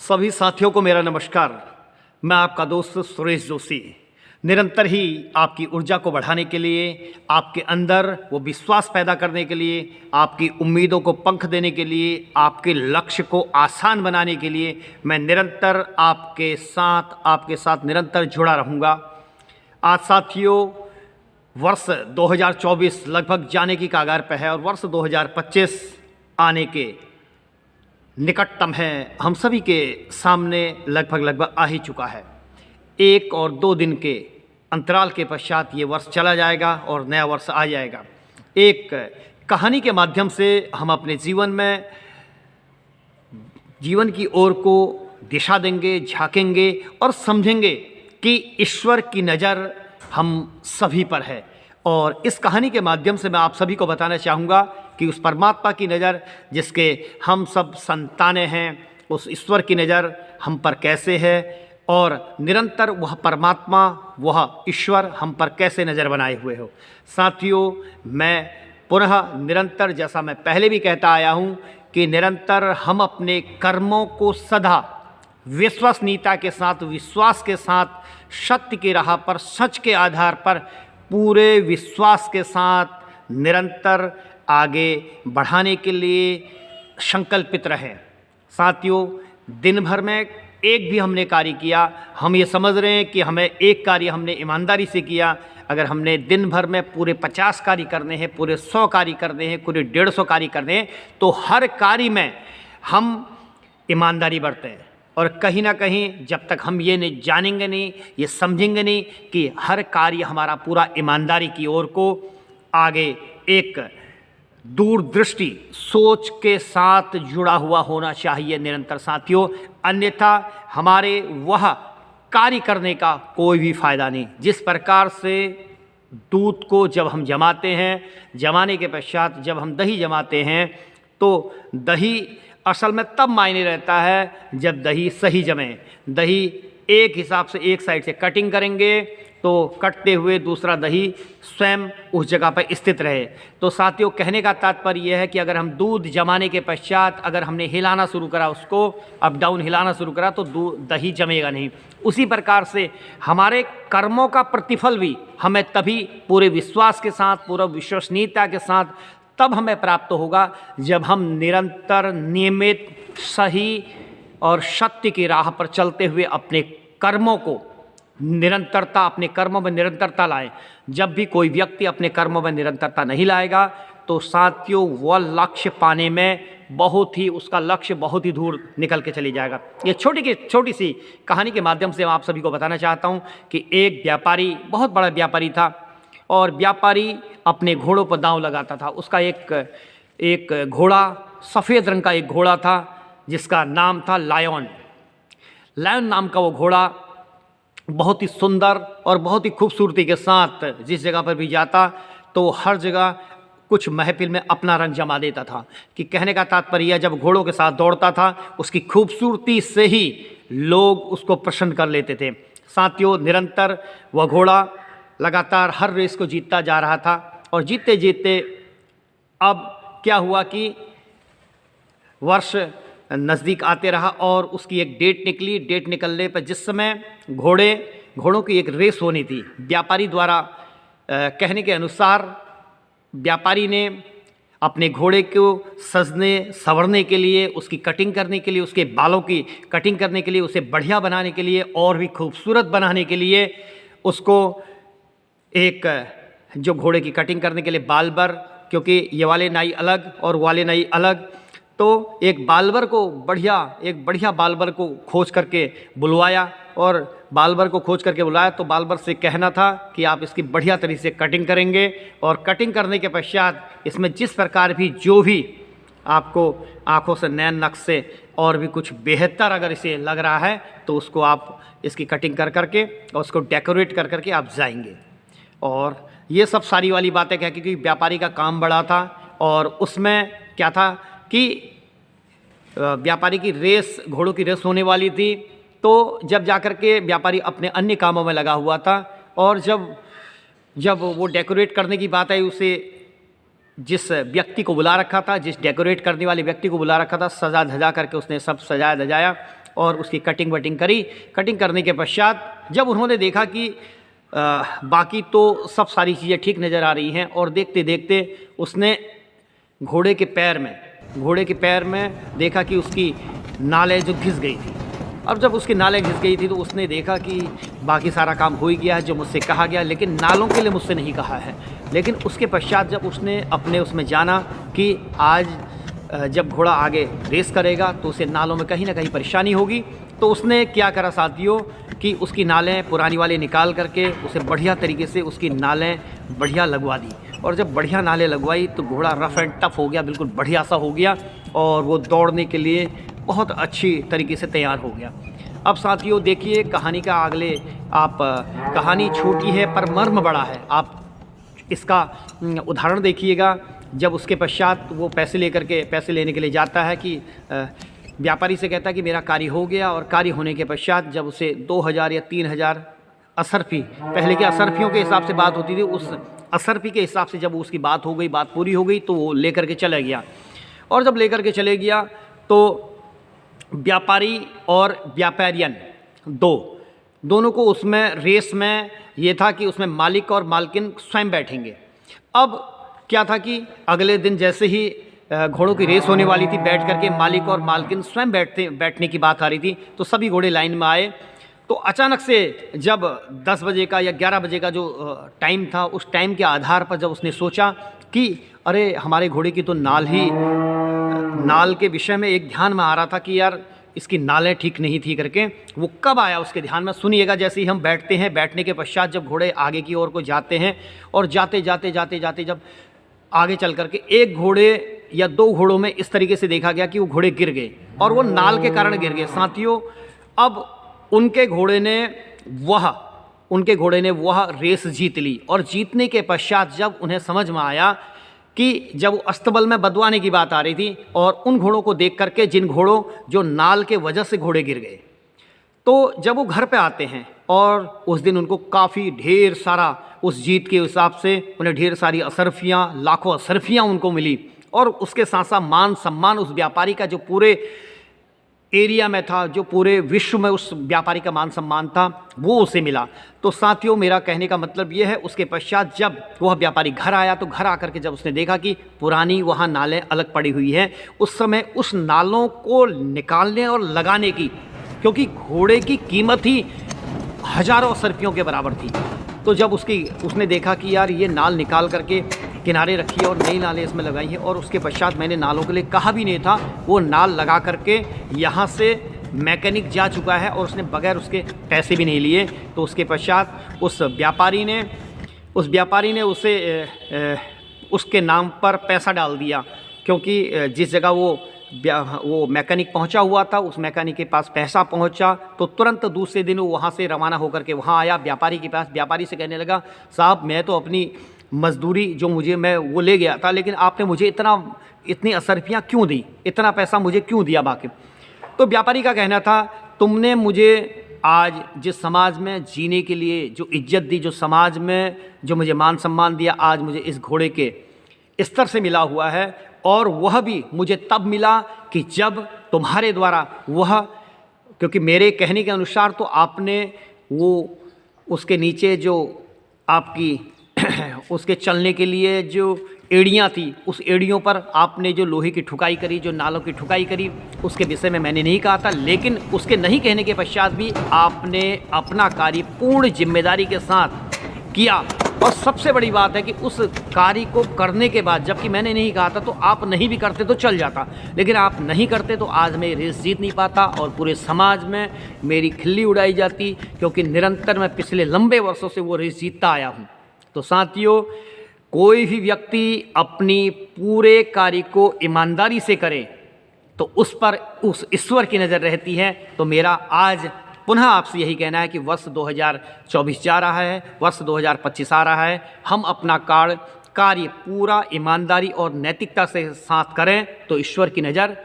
सभी साथियों को मेरा नमस्कार। मैं आपका दोस्त सुरेश जोशी। निरंतर ही आपकी ऊर्जा को बढ़ाने के लिए, आपके अंदर वो विश्वास पैदा करने के लिए, आपकी उम्मीदों को पंख देने के लिए, आपके लक्ष्य को आसान बनाने के लिए मैं निरंतर आपके साथ निरंतर जुड़ा रहूँगा। आज साथियों, वर्ष 2024 लगभग जाने की कगार पर है और वर्ष 2025 आने के निकटतम है। हम सभी के सामने लगभग आ ही चुका है। 1 और 2 दिन के अंतराल के पश्चात ये वर्ष चला जाएगा और नया वर्ष आ जाएगा। एक कहानी के माध्यम से हम अपने जीवन की ओर को दिशा देंगे, झांकेंगे और समझेंगे कि ईश्वर की नज़र हम सभी पर है। और इस कहानी के माध्यम से मैं आप सभी को बताना चाहूँगा कि उस परमात्मा की नज़र, जिसके हम सब संतानें हैं, उस ईश्वर की नज़र हम पर कैसे है और निरंतर वह परमात्मा, वह ईश्वर हम पर कैसे नज़र बनाए हुए हो। साथियों, मैं पुनः निरंतर, जैसा मैं पहले भी कहता आया हूँ, कि निरंतर हम अपने कर्मों को सदा विश्वसनीयता के साथ, विश्वास के साथ, सत्य की राह पर, सच के आधार पर पूरे विश्वास के साथ निरंतर आगे बढ़ाने के लिए संकल्पित रहें। साथियों, दिन भर में एक भी हमने कार्य किया, हम ये समझ रहे हैं कि हमें एक कार्य हमने ईमानदारी से किया। अगर हमने दिन भर में पूरे 50 कार्य करने हैं, पूरे 100 कार्य करने हैं, पूरे 150 कार्य करने हैं, तो हर कार्य में हम ईमानदारी बरतें। और कहीं ना कहीं जब तक हम ये नहीं जानेंगे नहीं, ये समझेंगे नहीं कि हर कार्य हमारा पूरा ईमानदारी की ओर को आगे एक दूरदृष्टि सोच के साथ जुड़ा हुआ होना चाहिए निरंतर साथियों। अन्यथा हमारे वह कार्य करने का कोई भी फ़ायदा नहीं। जिस प्रकार से दूध को जब हम जमाते हैं, जमाने के पश्चात जब हम दही जमाते हैं, तो दही असल में तब मायने रहता है जब दही सही जमे। दही एक हिसाब से एक साइड से कटिंग करेंगे तो कटते हुए दूसरा दही स्वयं उस जगह पर स्थित रहे। तो साथियों, कहने का तात्पर्य यह है कि अगर हम दूध जमाने के पश्चात अगर हमने हिलाना शुरू करा, उसको अप डाउन हिलाना शुरू करा, तो दही जमेगा नहीं। उसी प्रकार से हमारे कर्मों का प्रतिफल भी हमें तभी पूरे विश्वास के साथ, पूरा विश्वसनीयता के साथ तब हमें प्राप्त होगा जब हम निरंतर, नियमित, सही और सत्य की राह पर चलते हुए अपने कर्मों को निरंतरता, अपने कर्मों में निरंतरता लाएं। जब भी कोई व्यक्ति अपने कर्मों में निरंतरता नहीं लाएगा तो साथियों, वह लक्ष्य पाने में उसका लक्ष्य बहुत ही दूर निकल के चली जाएगा। ये छोटी सी कहानी के माध्यम से मैं आप सभी को बताना चाहता हूँ कि एक व्यापारी, बहुत बड़ा व्यापारी था, और व्यापारी अपने घोड़ों पर दांव लगाता था। उसका एक घोड़ा, सफ़ेद रंग का एक घोड़ा था, जिसका नाम था लायन। लायन नाम का वो घोड़ा बहुत ही सुंदर और बहुत ही खूबसूरती के साथ जिस जगह पर भी जाता तो हर जगह कुछ महफिल में अपना रंग जमा देता था। कि कहने का तात्पर्य, जब घोड़ों के साथ दौड़ता था, उसकी खूबसूरती से ही लोग उसको प्रसन्न कर लेते थे। साथियों, निरंतर वह घोड़ा लगातार हर रेस को जीतता जा रहा था और जीतते जीतते अब क्या हुआ कि वर्ष नज़दीक आते रहा और उसकी एक डेट निकली। डेट निकलने पर जिस समय घोड़ों की एक रेस होनी थी, व्यापारी द्वारा कहने के अनुसार व्यापारी ने अपने घोड़े को सजने संवरने के लिए, उसकी कटिंग करने के लिए, उसके बालों की कटिंग करने के लिए, उसे बढ़िया बनाने के लिए और भी खूबसूरत बनाने के लिए उसको एक जो घोड़े की कटिंग करने के लिए बालबर, क्योंकि ये वाले नाई अलग और वाले नाई अलग, तो एक बढ़िया बालबर को खोज करके बुलवाया। और बालबर को खोज करके बुलाया तो बालबर से कहना था कि आप इसकी बढ़िया तरीके से कटिंग करेंगे, और कटिंग करने के पश्चात इसमें जिस प्रकार भी जो भी आपको आँखों से, नैन नक्श से और भी कुछ बेहतर अगर इसे लग रहा है तो उसको आप इसकी कटिंग कर करके और उसको डेकोरेट कर करके आप जाएंगे। और ये सब सारी वाली बातें क्या, क्योंकि व्यापारी का काम बड़ा था और उसमें क्या था कि व्यापारी की रेस, घोड़ों की रेस होने वाली थी। तो जब जाकर के व्यापारी अपने अन्य कामों में लगा हुआ था और जब वो डेकोरेट करने की बात आई, उसे जिस व्यक्ति को बुला रखा था, जिस डेकोरेट करने वाले व्यक्ति को बुला रखा था, सजा धजा करके उसने सब सजाया धजाया और उसकी कटिंग वटिंग करी। कटिंग करने के पश्चात जब उन्होंने देखा कि बाकी तो सब सारी चीज़ें ठीक नज़र आ रही हैं, और देखते देखते उसने घोड़े के पैर में देखा कि उसकी नालें जो घिस गई थी। अब जब उसकी नालें घिस गई थी तो उसने देखा कि बाकी सारा काम हो ही गया है जो मुझसे कहा गया, लेकिन नालों के लिए मुझसे नहीं कहा है। लेकिन उसके पश्चात जब उसने अपने उसमें जाना कि आज जब घोड़ा आगे रेस करेगा तो उसे नालों में कहीं ना कहीं परेशानी होगी, तो उसने क्या करा साथियों कि उसकी नालें पुरानी वाली निकाल करके उसे बढ़िया तरीके से उसकी नालें बढ़िया लगवा दी। और जब बढ़िया नालें लगवाई तो घोड़ा रफ़ एंड टफ़ हो गया, बिल्कुल बढ़िया सा हो गया, और वो दौड़ने के लिए बहुत अच्छी तरीके से तैयार हो गया। अब साथियों देखिए कहानी का अगले आप कहानी छोटी है पर मर्म बड़ा है। आप इसका उदाहरण देखिएगा। जब उसके पश्चात वो पैसे लेने के लिए जाता है कि व्यापारी से कहता है कि मेरा कार्य हो गया, और कार्य होने के पश्चात जब उसे 2000 या 3000 असरफी, पहले के असरफियों के हिसाब से बात होती थी, उस असरफी के हिसाब से जब उसकी बात हो गई, बात पूरी हो गई, तो वो लेकर के चला गया। और जब लेकर के चले गया तो व्यापारी और व्यापारियन दोनों को उसमें रेस में ये था कि उसमें मालिक और मालकिन स्वयं बैठेंगे। अब क्या था कि अगले दिन जैसे ही घोड़ों की रेस होने वाली थी, बैठ करके मालिक और मालकिन स्वयं बैठने की बात आ रही थी, तो सभी घोड़े लाइन में आए। तो अचानक से जब 10 बजे का या 11 बजे का जो टाइम था, उस टाइम के आधार पर जब उसने सोचा कि अरे हमारे घोड़े की तो नाल के विषय में एक ध्यान में आ रहा था कि यार इसकी नालें ठीक नहीं थी करके, वो कब आया उसके ध्यान में, सुनिएगा। जैसे ही हम बैठते हैं, बैठने के पश्चात जब घोड़े आगे की ओर को जाते हैं, और जाते जब आगे चल करके एक घोड़े या 2 घोड़ों में इस तरीके से देखा गया कि वो घोड़े गिर गए, और वो नाल के कारण गिर गए साथियों। अब उनके घोड़े ने वह रेस जीत ली, और जीतने के पश्चात जब उन्हें समझ में आया कि जब अस्तबल में बदवाने की बात आ रही थी, और उन घोड़ों को देख करके जिन घोड़ों जो नाल के वजह से घोड़े गिर गए, तो जब वो घर पे आते हैं और उस दिन उनको काफ़ी ढेर सारा, उस जीत के हिसाब से उन्हें ढेर सारी असरफियाँ, लाखों असरफियाँ उनको मिली, और उसके साथ साथ मान सम्मान उस व्यापारी का जो पूरे एरिया में था, जो पूरे विश्व में उस व्यापारी का मान सम्मान था, वो उसे मिला। तो साथियों मेरा कहने का मतलब ये है, उसके पश्चात जब वह व्यापारी घर आया, तो घर आकर के जब उसने देखा कि पुरानी वहाँ नालें अलग पड़ी हुई हैं, उस समय उस नालों को निकालने और लगाने की, क्योंकि घोड़े की कीमत ही हज़ारों असरफियों के बराबर थी। तो जब उसने देखा कि यार ये नाल निकाल करके किनारे रखी है और नई नालें इसमें लगाई हैं, और उसके पश्चात मैंने नालों के लिए कहा भी नहीं था, वो नाल लगा करके यहाँ से मैकेनिक जा चुका है और उसने बगैर उसके पैसे भी नहीं लिए। तो उसके पश्चात उस व्यापारी ने उसे उसके नाम पर पैसा डाल दिया, क्योंकि जिस जगह वो मैकेनिक पहुंचा हुआ था, उस मैकेनिक के पास पैसा पहुंचा, तो तुरंत दूसरे दिन वो वहाँ से रवाना होकर के वहाँ आया व्यापारी के पास। व्यापारी से कहने लगा, साहब मैं तो अपनी मजदूरी जो मैं वो ले गया था, लेकिन आपने मुझे इतनी असरफियाँ क्यों दी, इतना पैसा मुझे क्यों दिया बाकी। तो व्यापारी का कहना था, तुमने मुझे आज जिस समाज में जीने के लिए जो इज्जत दी, जो समाज में जो मुझे मान सम्मान दिया, आज मुझे इस घोड़े के स्तर से मिला हुआ है, और वह भी मुझे तब मिला कि जब तुम्हारे द्वारा क्योंकि मेरे कहने के अनुसार तो आपने वो उसके नीचे जो आपकी उसके चलने के लिए जो एड़ियाँ थी, उस एड़ियों पर आपने जो लोहे की ठुकाई करी, जो नालों की ठुकाई करी, उसके विषय में मैंने नहीं कहा था। लेकिन उसके नहीं कहने के पश्चात भी आपने अपना कार्य पूर्ण जिम्मेदारी के साथ किया, और सबसे बड़ी बात है कि उस कार्य को करने के बाद, जबकि मैंने नहीं कहा था, तो आप नहीं भी करते तो चल जाता, लेकिन आप नहीं करते तो आज मैं रेस जीत नहीं पाता और पूरे समाज में मेरी खिल्ली उड़ाई जाती, क्योंकि निरंतर मैं पिछले लंबे वर्षों से वो रेस जीतता आया हूँ। तो साथियों, कोई भी व्यक्ति अपनी पूरे कार्य को ईमानदारी से करे तो उस पर उस ईश्वर की नज़र रहती है। तो मेरा आज पुनः आपसे यही कहना है कि वर्ष 2024 जा रहा है, वर्ष 2025 आ रहा है, हम अपना कार्य पूरा ईमानदारी और नैतिकता से साथ करें तो ईश्वर की नज़र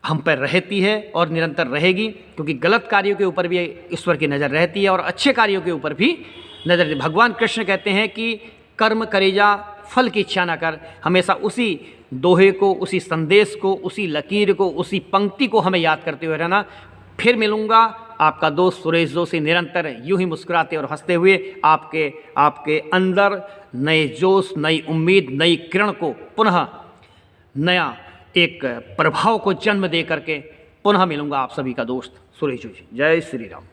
हम पर रहती है और निरंतर रहेगी, क्योंकि गलत कार्यों के ऊपर भी ईश्वर की नज़र रहती है और अच्छे कार्यों के ऊपर भी नज़र रहती है। भगवान कृष्ण कहते हैं कि कर्म करे जा, फल की इच्छा न कर। हमेशा उसी दोहे को, उसी संदेश को, उसी लकीर को, उसी पंक्ति को हमें याद करते हुए रहना। फिर मिलूँगा, आपका दोस्त सुरेश जोशी निरंतर यूं ही मुस्कुराते और हंसते हुए आपके अंदर नए जोश, नई उम्मीद, नई किरण को पुनः नया एक प्रभाव को जन्म दे करके पुनः मिलूँगा। आप सभी का दोस्त सुरेश जोशी। जय श्री राम।